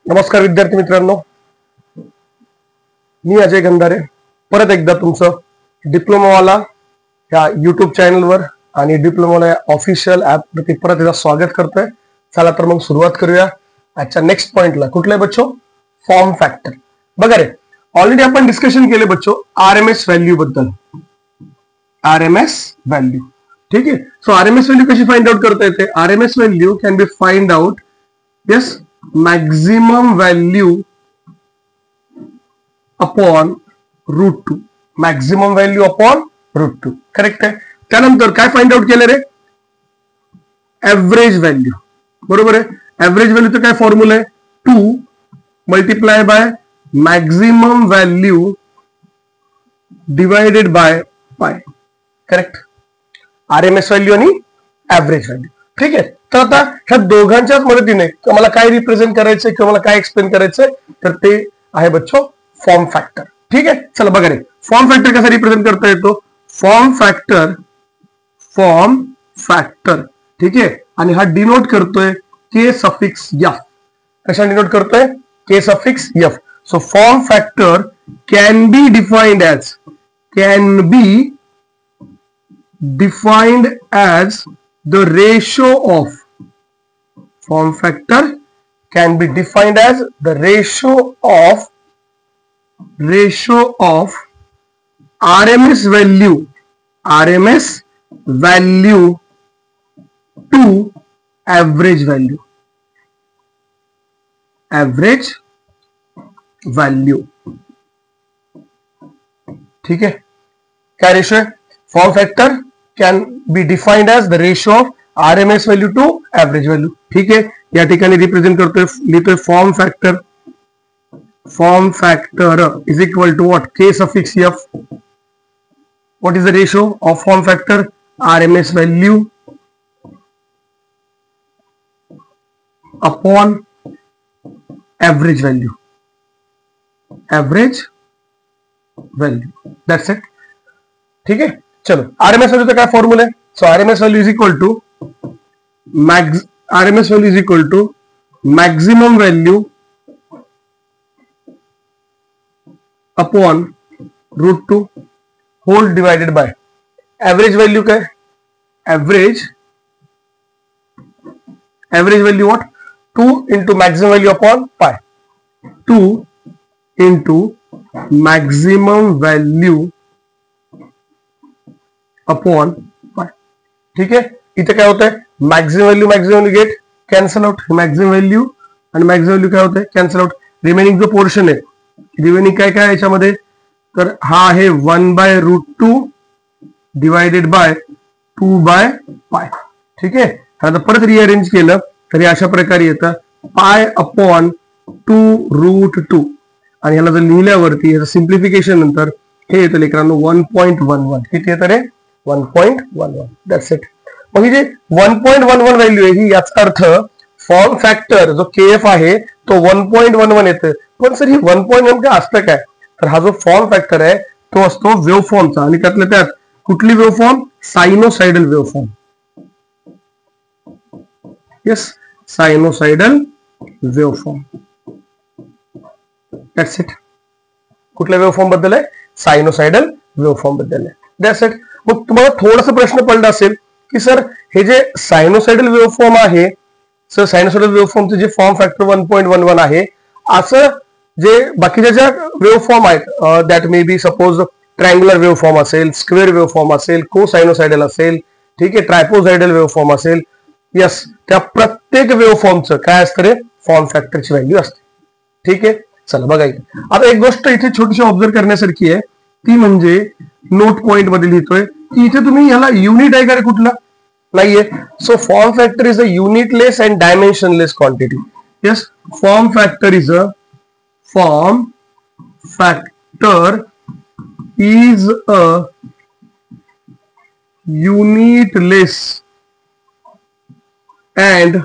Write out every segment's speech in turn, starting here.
नमस्कार विद्यार्थी मित्रांनो, मी अजय गंधारे परत एकदा तुमचं डिप्लोमावाला या युट्यूब चॅनलवर आणि डिप्लोमाला ऑफिशियल ऍप वरती परत एकदा स्वागत करतोय. चला तर मग सुरुवात करूया आजच्या नेक्स्ट पॉइंटला. कुठला बच्चो? Form factor. बघा रे, ऑलरेडी आपण डिस्कशन केले बच्चो आरएमएस व्हॅल्यू बद्दल. आरएमएस व्हॅल्यू, ठीक आहे. सो आरएमएस व्हॅल्यू कशी फाइंड आउट करता येते? RMS value can be find out yes maximum value upon root 2. maximum value upon root 2. Correct आहे. त्यानंतर काय फाइंड आउट केलं रे? Average value. बरोबर आहे. एव्हरेज व्हॅल्यूचं काय फॉर्म्युला आहे? 2 multiply by maximum value divided by पाय. करेक्ट. आरएमएस व्हॅल्यू आणि एव्हरेज व्हॅल्यू. ठीक आहे. तर आता ह्या दोघांच्याच मदतीने मला काय रिप्रेझेंट करायचंय किंवा मला काय एक्सप्लेन करायचंय तर ते आहे बच्चो फॉर्म फॅक्टर. ठीक आहे. चला बघा रे, फॉर्म फॅक्टर कसा रिप्रेझेंट करता येतो? फॉर्म फॅक्टर ठीक आहे. आणि हा डिनोट करतोय के सफिक्स एफ. कशा डिनोट करतोय? K suffix F. So form factor can be defined as the ratio of form factor can be defined as the ratio of RMS value to average value. ठीक है. क्या ratio है? Form factor can be defined as the ratio of RMS value to average value. ठीक है. या ठिकाणी represent करतोय, लिहितोय form factor is equal to what? K suffix F. What is the ratio of form factor? RMS value upon average value. That's it. ठीक है. चलो, RMS value का क्या फॉर्मूला है? So RMS value is equal to maximum value upon root 2 whole divided by average value का है? Average value what? 2 into maximum value upon pi. 2 into maximum value upon pi. ठीक है. इथे काय होत आहे? Maximum value get cancel out. Maximum value आणि maximum value काय होत आहे? Cancel out. रिमेनिंग जो पोर्शन आहे, रिमेनिंग काय काय याच्यामध्ये? तर हा आहे 1/√2 डिवायडेड बाय 2/पाय. ठीक आहे. आता परत रिअरेंज केलं तरी अशा प्रकारे येतं पाय अपॉन 2√2 आणि ह्याला जर लिहिल्यावरती याचं सिम्प्लिफिकेशन नंतर हे येतं लेकरांनो 1.11. किती येतं रे? 1.11. That's it. मग ही जे 1.11 व्हॅल्यू आहे ही याचा अर्थ फॉर्म फॅक्टर जो केएफ आहे तो 1.11 येतं. पण सर ही 1.1 काय असतं काय? तर हा जो फॉर्म फॅक्टर आहे तो असतो वेव्हफॉर्मचा आणि त्यातल्या त्यात कुठली waveform? Sinusoidal waveform. Yes, sinusoidal waveform. That's it. कुठल्या वेव्हफॉर्म बद्दल आहे? सायनोसाइडल वेव्हफॉर्म बद्दल आहे. That's it. मग तुम्हाला थोडंसं प्रश्न पडला असेल की सर हे जे सायनोसाइडल वेव्हफॉर्म आहे, सर सायनोसाइडल वेव्हफॉर्मचे जे फॉर्म फॅक्टर 1.11 आहे, असं जे बाकीच्या ज्या वेव्हफॉर्म आहेत that may be suppose triangular waveform असेल, स्क्वेअर वेव्हफॉर्म असेल, को सायनोसाइडल असेल, ठीक आहे, ट्रायपोसाइडल वेव्हफॉर्म असेल, यस, त्या प्रत्येक वेव्हफॉर्मचं काय असतं रे? फॉर्म फॅक्टरची व्हॅल्यू असते. ठीक आहे. चला बघा, आता एक गोष्ट इथे छोटीशी ऑब्झर्व करण्यासारखी आहे, ती म्हणजे नोट पॉइंट मध्ये लिहितोय की इथे तुम्ही याला युनिट आहे का रे? कुठला नाहीये. So form factor is a unitless and dimensionless quantity. Yes, form factor is a unitless and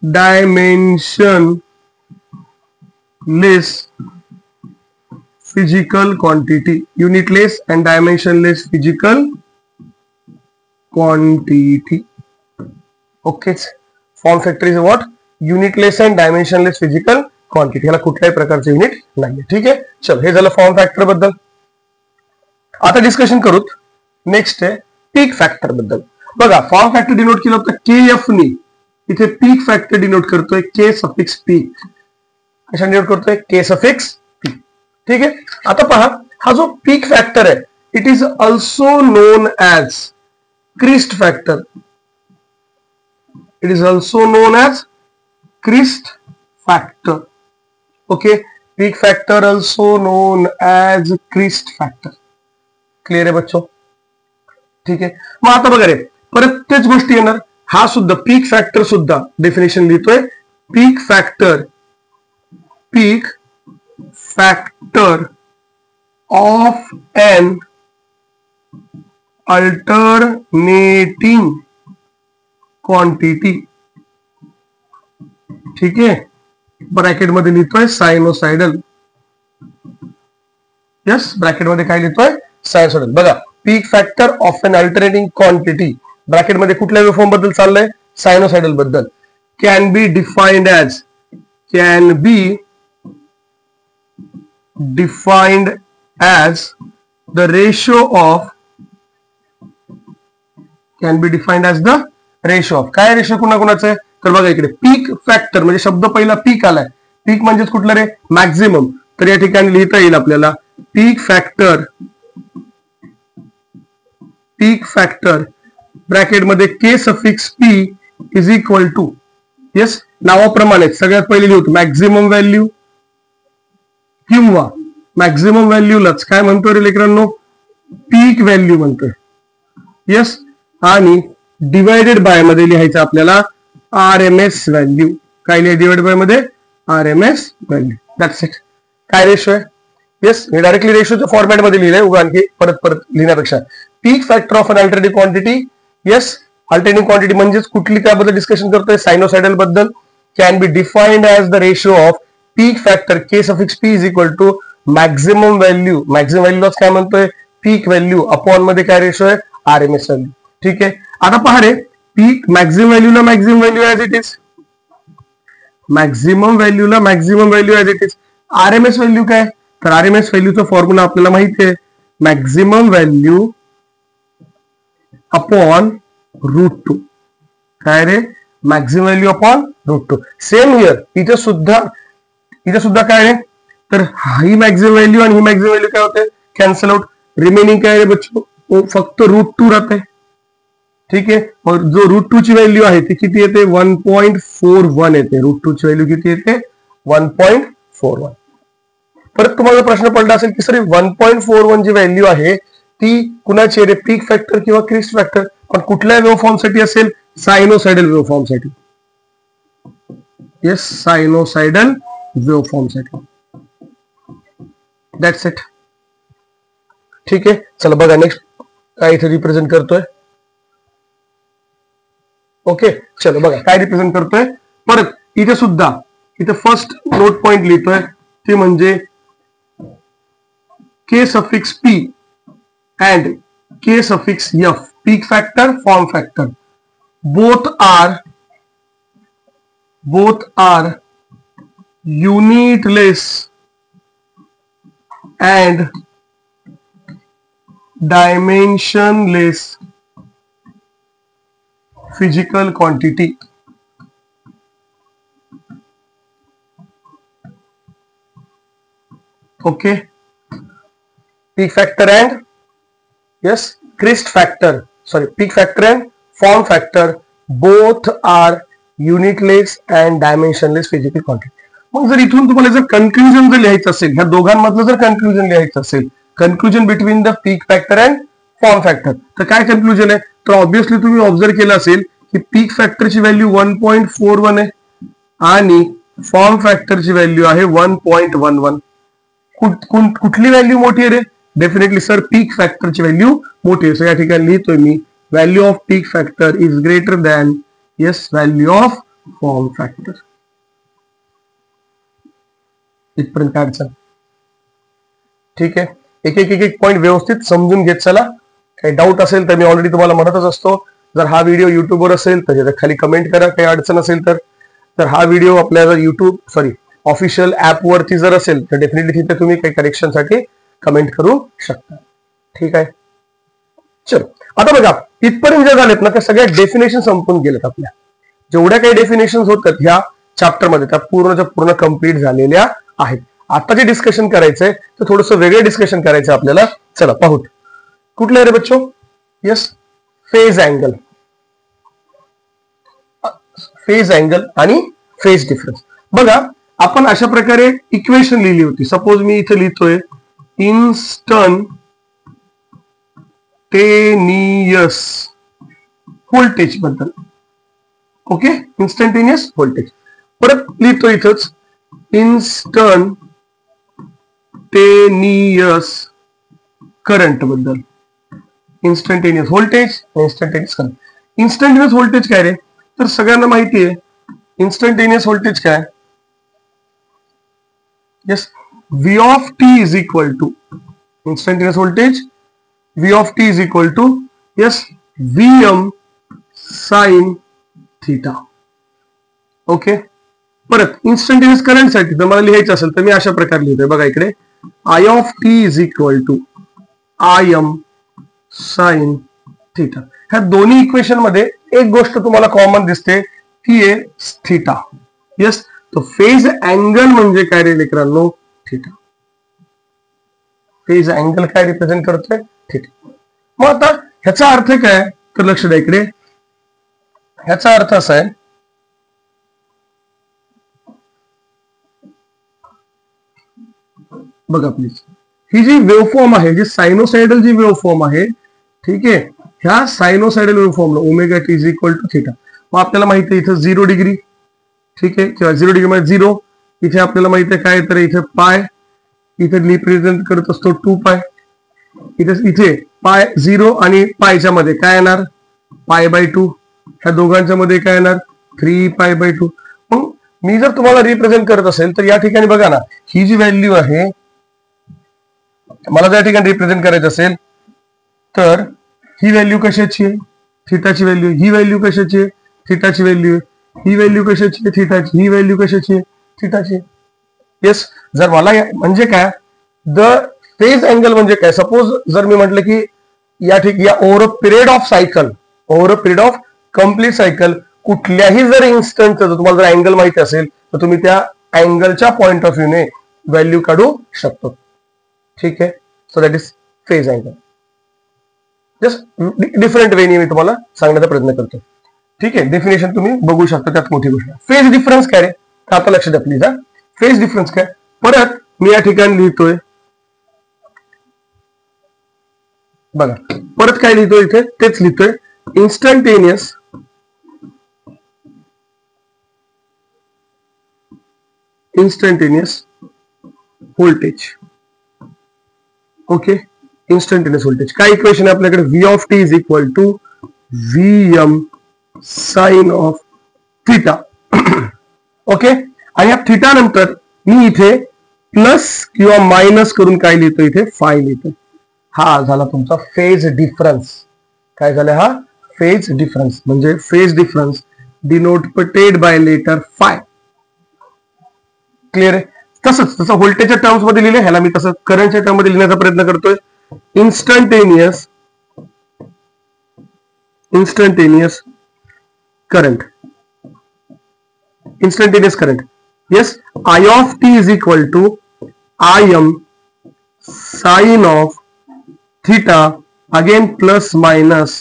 dimensionless physical quantity. Unitless and dimensionless physical quantity. Okay. Form factor is what? Unitless and dimensionless physical quantity, ह्याला कुठल्याही प्रकारचे unit नाहीये. ठीक आहे, चल हे झालं form factor बद्दल. आता डिस्कशन करूत नेक्स्ट आहे पीक फॅक्टर बद्दल. बघा फॉर्म फॅक्टर डिनोट केलं होतं KF नी, इथे पीक फॅक्टर डिनोट करतोय K सफिक्स पीक. कशा डिनोट करतोय? K suffix peak. ठीक आहे, आता पहा हा जो पीक फॅक्टर आहे it is also known as crest factor. It is also known as crest factor. Okay, peak factor also known as crest factor. Clear आहे बच्चो? ठीक आहे, मग आता बघा रे परत तेच गोष्टी येणार. हा सुद्धा पीक फॅक्टर सुद्धा डेफिनेशन लिहितोय. Peak factor of an alternating quantity. ठीक आहे, ब्रॅकेट मध्ये लिहितोय सायनोसाइडल. यस, ब्रॅकेट मध्ये काय लिहितोय? सायनोसाइडल. बघा peak factor of an alternating quantity, bracket मध्ये कुठल्या वेव्हफॉर्म बद्दल चाललंय? सायनोसाइडल बद्दल. Can be defined as the ratio of काय रेशो कुणाकुणाचं आहे? तर बघा इकडे पीक फॅक्टर म्हणजे शब्द पहिला पीक आलाय. पीक म्हणजेच कुठलं रे? मॅक्झिमम. तर या ठिकाणी लिहिता येईल आपल्याला पीक फॅक्टर ब्रॅकेट मध्ये K suffix P is equal to, yes नावाप्रमाणे सगळ्यात पहिले लिहतो मॅक्झिमम व्हॅल्यू, किंवा मॅक्झिमम व्हॅल्यूलाच काय म्हणतो रे लेकरांनो? पीक व्हॅल्यू म्हणतोय. यस, आणि डिवायडेड बाय मध्ये लिहायचं आपल्याला RMS व्हॅल्यू. काय लिहाय डिवाइड बाय मध्ये? RMS value. That's it. काय रेशो आहे? येस, मी डायरेक्टली रेशोच्या फॉर्मॅट मध्ये लिहिलंय, उगा आणखी परत लिहिण्यापेक्षा. Peak factor of an alternating quantity. Yes, alternating quantity म्हणजेच कुठली, त्याबद्दल डिस्कशन करतोय? सायनोसाइडल बद्दल. Can be defined as the ratio of peak factor K suffix P is equal to maximum value. Maximum व्हॅल्यूलाच काय म्हणतोय? पीक व्हॅल्यू अपॉन मध्ये काय रेशो आहे? RMS value. ठीक आहे, आता पहा रे पीक मॅक्झिमम व्हॅल्यूला maximum value as it is, maximum व्हॅल्यूला maximum value as it is. RMS value काय? तर RMS व्हॅल्यूचा फॉर्म्युला आपल्याला माहिती आहे, मॅक्झिमम व्हॅल्यू अपॉन √2. काय रे? Maximum value upon √2. Same here, इथे सुद्धा काय आहे? तर ही मॅक्झिमम व्हॅल्यू आणि ही मॅक्झिमम व्हॅल्यू काय होते? Cancel out. रिमेनिंग काय रे बच्चो? फक्त √2 राहते. ठीक आहे, मग जो √2 ची व्हॅल्यू आहे ती किती येते? 1.41 येते. √2 ची व्हॅल्यू किती येते? 1.41. परत तुम्हाला प्रश्न पडला असेल की सर 1.41 जी व्हॅल्यू आहे ती कुणाची आहे? पीक फॅक्टर किंवा क्रिस्ट फॅक्टर? पण कुठल्या वेव्हफॉर्म साठी असेल? सायनोसाइडल वेव्हफॉर्म साठी. येस, सायनोसाइडल वेव्हफॉर्म साठी. That's it. ठीक आहे, चला बघा नेक्स्ट काय इथे रिप्रेझेंट करतोय. ओके, चलो बघा काय रिप्रेझेंट करतोय. परत इथे सुद्धा फर्स्ट नोट पॉइंट लिहितोय ते म्हणजे K suffix P and K suffix F, peak factor, form factor, both are unitless and dimensionless physical quantity. Okay, peak factor and yes, crest factor, sorry, peak factor and form factor both are unitless and dimensionless physical quantity. मग जर इथून तुम्हाला जर conclusion जर लिहायचं असेल, ह्या दोघांमधलं जर कन्क्लुजन लिहायचं असेल, conclusion between the peak factor and form factor, तर काय कन्क्लुजन आहे? तर ऑब्विसली तुम्ही ऑब्झर्व केलं असेल की पीक फॅक्टरची व्हॅल्यू 1.41 आहे आणि फॉर्म फॅक्टरची व्हॅल्यू आहे 1.11. कुठली व्हॅल्यू मोठी आहे रे? डेफिनेटली सर पीक फॅक्टरची व्हॅल्यू मोठी आहे. सो या ठिकाणी लिहितोय मी value of peak factor is greater than yes value of form factor. इथपर्यंत काय अडचण? ठीक आहे, एक पॉईंट व्यवस्थित समजून घेत चला. काही डाऊट असेल तर मी ऑलरेडी तुम्हाला म्हणतच असतो, जर हा व्हिडिओ युट्यूबवर असेल तर खाली कमेंट करा, काही अडचण असेल तर. तर हा व्हिडिओ आपल्या ऑफिशियल ऍप वरती जर असेल तर डेफिनेटली तिथे तुम्ही काही करेक्शनसाठी कमेंट करू शकता. ठीक आहे. चल आता बघा, इथपर्यंत जे झालेत ना त्या सगळ्या डेफिनेशन संपून गेलेत. आपल्या जेवढ्या काही डेफिनेशन होतात ह्या चॅप्टर मध्ये त्या पूर्ण कंप्लीट झालेल्या आहेत. आता जे डिस्कशन करायचंय तर थोडंसं वेगळं डिस्कशन करायचं आपल्याला. चला पाहू. कुठलं रे बच्चो? Yes, phase angle. Phase angle आणि फेज डिफरन्स. बघा, आपण अशा प्रकारे इक्वेशन लिहिली होती. सपोज मी इथे लिहितोय इन्स्टंटेनियस व्होल्टेज बद्दल. Okay, instantaneous voltage. परत लिहितो इथंच इन्स्टंटेनियस करंट बद्दल. Instantaneous voltage, instantaneous current. Instantaneous voltage काय रे? तर सगळ्यांना माहिती आहे इन्स्टंटेनियस व्होल्टेज काय. Yes, V of t is equal to instantaneous voltage. V of t is equal to yes Vm sin theta. Okay. परत इन्स्टंटेनियस करंट साठी जर मला लिहायचं असेल तर मी अशा प्रकारे लिहितोय. बघा इकडे I of t is equal to Im sin theta. ह्या दोन्ही इक्वेशन मध्ये एक गोष्ट तुम्हाला कॉमन दिसते ती आहे थीटा. येस, तो फेज अँगल म्हणजे काय रे लेकरांनो? थीटा. फेज अँगल काय रिप्रेझेंट करतोय? थीटा. मग आता ह्याचा अर्थ काय तर लक्ष द्या इकडे. ह्याचा अर्थ असा आहे, बघा प्लीज, ही जी वेव्हफॉर्म आहे, जी सायनोसाइडल जी वेव्हफॉर्म आहे, ठीक आहे, ह्या सायनोसाइडल वेव्हफॉर्मला omega t is equal to theta. मग आपल्याला माहिती आहे इथं 0 डिग्री, ठीक आहे, किंवा 0 डिग्री मध्ये 0. इथे आपल्याला माहिती आहे काय तर इथे पाय, इथे रिप्रेझेंट करत असतो 2 पाय. इथे पाय 0 आणि पायच्या मध्ये काय येणार? Pi by 2. ह्या दोघांच्या मध्ये काय येणार? 3 पाय बाय 2. मग मी जर तुम्हाला रिप्रेझेंट करत असेल तर या ठिकाणी बघा ना, ही जी व्हॅल्यू आहे मला त्या ठिकाणी रिप्रेझेंट करायचं असेल तर ही व्हॅल्यू कशाची आहे? थीटाची व्हॅल्यू. ही व्हॅल्यू कशाची आहे? थीटाची व्हॅल्यू. ही व्हॅल्यू कशाची आहे? थीटाची. ही व्हॅल्यू कशाची आहे? थीटाची. येस, जर मला म्हणजे काय द फेज अँगल म्हणजे काय? सपोज जर मी म्हटलं की या over a period of cycle, over a period of complete cycle, कुठल्याही जर इन्स्टंट तुम्हाला जर अँगल माहिती असेल तर तुम्ही त्या अँगलच्या पॉइंट ऑफ व्ह्यूने व्हॅल्यू काढू शकतो. ठीक आहे. So that is phase angle. Just different वेने मी तुम्हाला सांगण्याचा प्रयत्न करतो. ठीक आहे. डेफिनेशन तुम्ही बघू शकता, त्यात मोठी गोष्ट. फेज डिफरन्स काय रे? आता लक्ष द्या प्लीज. फेज डिफरन्स काय? परत मी या ठिकाणी लिहितोय, बघा परत काय लिहितोय इथे? तेच लिहितोय instantaneous voltage. Okay, instantaneous voltage. काय इक्वेशन आहे आपल्याकडे? V of t is equal to Vm sine of theta. Okay, आणि या थीटा नंतर मी इथे प्लस किंवा मायनस करून काय लिहितो? इथे फाय लिहितो. हा झाला तुमचा फेज डिफरन्स. काय झालं? हा फेज डिफरन्स. म्हणजे phase difference denoted by letter phi. Clear आहे? तसंच तसं व्होल्टेजच्या टर्म्स मध्ये लिहिले, ह्याला मी तसं करंटच्या टर्म मध्ये लिहिण्याचा प्रयत्न करतोय. Instantaneous current. Instantaneous current. Yes, I of t is equal to Im sin of theta, again plus minus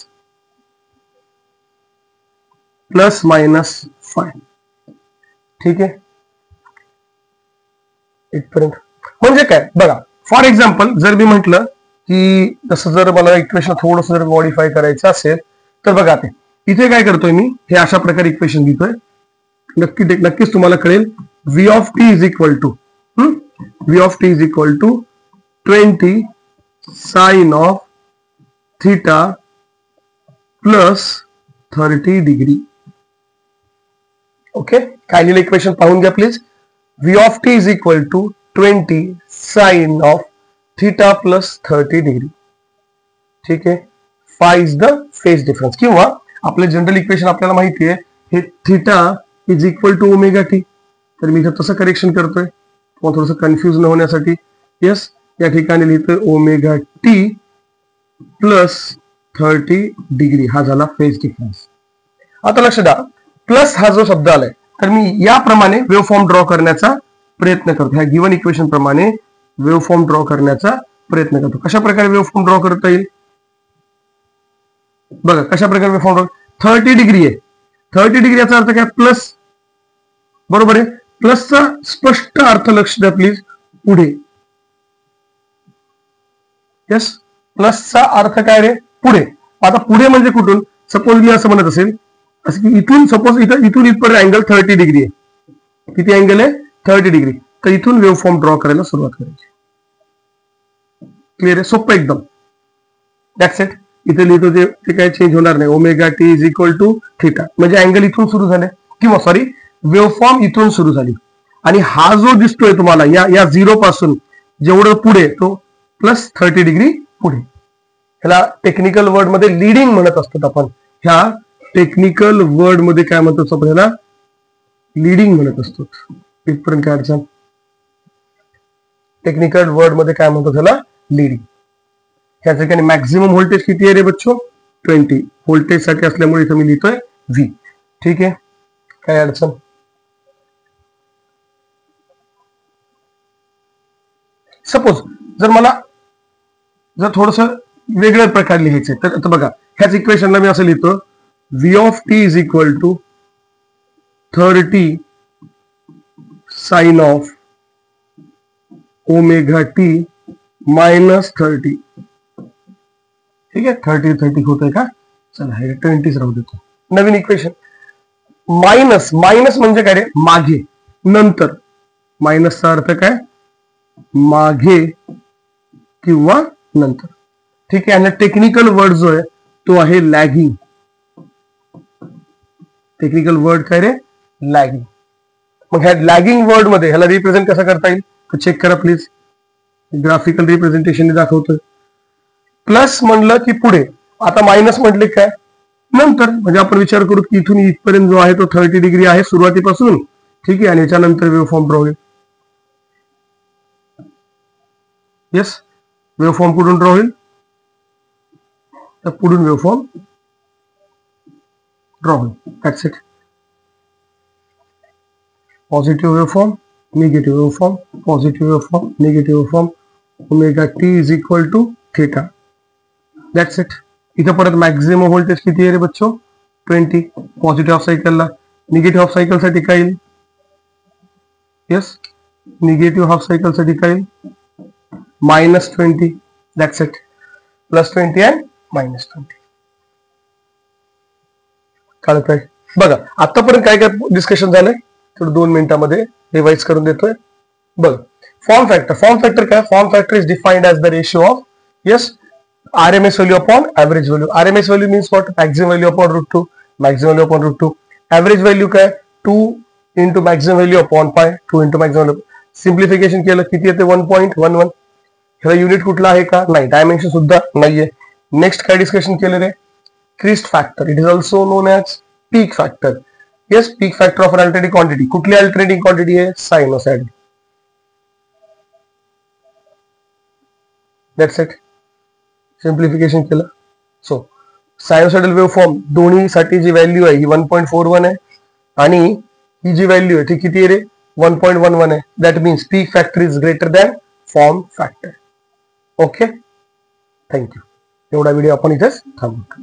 phi. ठीक आहे. इथपर्यंत म्हणजे काय बघा. फॉर एक्झाम्पल जर मी म्हटलं की तसं जर मला इक्वेशन थोडंसं जर मॉडिफाय करायचं असेल तर बघा ते इथे काय करतोय मी, हे अशा प्रकारे इक्वेशन लिहितोय. नक्कीच तुम्हाला कळेल. V of t is equal to 20 sin of theta plus 30 degree. Okay, काय लिहिलं इक्वेशन पाहून घ्या please. V of t is equal to 20 sin of theta plus 30 degree. ठीक आहे. Phi is the phase difference. किंवा आपले जनरल इक्वेशन आपल्याला माहिती आहे, हे theta is equal to omega t. तर मी तसं करेक्शन करतोय थोडंसं कन्फ्युज न होण्यासाठी. येस, या ठिकाणी लिहितोय ओमेगा टी प्लस 30 डिग्री. हा झाला फेज डिफरन्स. आता लक्ष द्या, प्लस हा जो शब्द आलाय तर मी याप्रमाणे वेव्हफॉर्म ड्रॉ करण्याचा प्रयत्न करतो. ह्या गिव्हन इक्वेशन प्रमाणे वेव्हफॉर्म ड्रॉ करण्याचा प्रयत्न करतो. कशा प्रकारे वेव्हफॉर्म ड्रॉ करता येईल बघा. कशा प्रकारे वेव्हफॉर्म ड्रॉ, 30 डिग्री आहे. 30 डिग्री याचा अर्थ काय, प्लस. बरोबर आहे. प्लसचा स्पष्ट अर्थ लक्ष द्या प्लीज, पुढे. यस, प्लसचा अर्थ काय रे, पुढे. आता पुढे म्हणजे कुठून, सपोज मी असं म्हणत असेल असं की इथून, सपोज इथून इथपर्यंत अँगल 30 डिग्री आहे. किती अँगल आहे, 30 डिग्री. तर इथून वेव्हफॉर्म ड्रॉ करायला सुरुवात करायची. क्लिअर आहे, सोपं एकदम. That's it. इथे लिहितो ते काय चेंज होणार नाही. Omega t is equal to theta, म्हणजे अँगल इथून सुरू झाले, किंवा सॉरी वेव्हफॉर्म इथून सुरू झाली. आणि हा जो दिसतोय तुम्हाला या 0 पासून जेवढं पुढे तो प्लस 30 डिग्री पुढे. ह्याला टेक्निकल वर्ड मध्ये लीडिंग म्हणत असतात आपण. ह्या टेक्निकल वर्ड मध्ये काय म्हणतो आपण, ह्याला लीडिंग म्हणत असतो. इथपर्यंत काय अडचण, टेक्निकल वर्ड मध्ये काय म्हणतो त्याला, लीडिंग. ह्या ठिकाणी मॅक्झिमम व्होल्टेज किती आहे रे बच्चो, 20. व्होल्टेज साठी असल्यामुळे इथं मी लिहितोय व्ही. ठीक आहे, काय अडचण. सपोज जर मला जर थोडस वेगळ्या प्रकारे लिहायचं तर आता बघा, ह्याच इक्वेशनला मी असं लिहितो, V of t is equal to 30 sine of omega t minus 30. ठीक आहे, 30 होतंय का, चला हे 20 राहू देतो. नवीन इक्वेशन, मायनस. मायनस म्हणजे काय रे, मागे, नंतर. मायनसचा अर्थ काय, मागे किंवा नंतर. ठीक आहे, आणि टेक्निकल वर्ड जो आहे तो आहे लॅगिंग. टेक्निकल वर्ड काय रे, लॅगिंग. मग ह्या लॅगिंग वर्ड मध्ये ह्याला रिप्रेझेंट कसं करता येईल तर चेक करा प्लीज. ग्राफिकल रिप्रेझेंटेशन दाखवतोय. प्लस म्हणलं की पुढे, आता मायनस म्हटले काय, नंतर. म्हणजे आपण विचार करू की इथून इथपर्यंत जो आहे तो 30 डिग्री आहे सुरुवातीपासून. ठीक आहे, आणि याच्यानंतर वेव्हफॉर्म ड्रॉ होईल. येस, वेव्हफॉर्म कुठून ड्रॉ होईल, तर पुढून वेव्हफॉर्म ड्रॉ होईल. That's it. Positive waveform, negative waveform, positive waveform, negative waveform. Omega t is equal to theta. That's it. इथं परत मॅक्झिमम व्होल्टेज किती आहे रे बच्चो, 20. पॉझिटिव्ह हाफ सायकलला. निगेटिव्ह हाफ सायकल साठी काय येईल, येस, निगेटिव्ह हाफ सायकल साठी काय येईल, -20. That's it. +20 अँड -20. कळतंय बघा. आतापर्यंत काय काय डिस्कशन झालंय तर 2 मिनिटांमध्ये रिवाइज करून देतोय. बघ, फॉर्म फॅक्टर. फॉर्म फॅक्टर काय, form factor is defined as the ratio of, yes, RMS value upon average value. RMS value means what, maximum value upon √2, maximum value upon √2. Average value काय, 2 into maximum value upon pi, 2 into maximum value. Simplification केलं किती येते, 1.11. ह्याला unit कुठला आहे का, नाही. Dimension सुद्धा नाहीये. नेक्स्ट काय डिस्कशन केलं रे, crest factor. It is also known as peak factor. Yes, peak factor of alternating quantity. कुठली अल्टरनेटिंग क्वांटिटी आहे, सायनोसाइड. That's it. सिम्प्लिफिकेशन केलं. सो सायनोसाइडल वेव्हफॉर्म दोन्हीसाठी जी व्हॅल्यू आहे ही 1.41 आहे, आणि ही जी व्हॅल्यू आहे ती किती आहे रे, 1.11 आहे. That means peak factor is greater than form factor. Okay, thank you. एवढा व्हिडिओ आपण इथेच थांबवतो.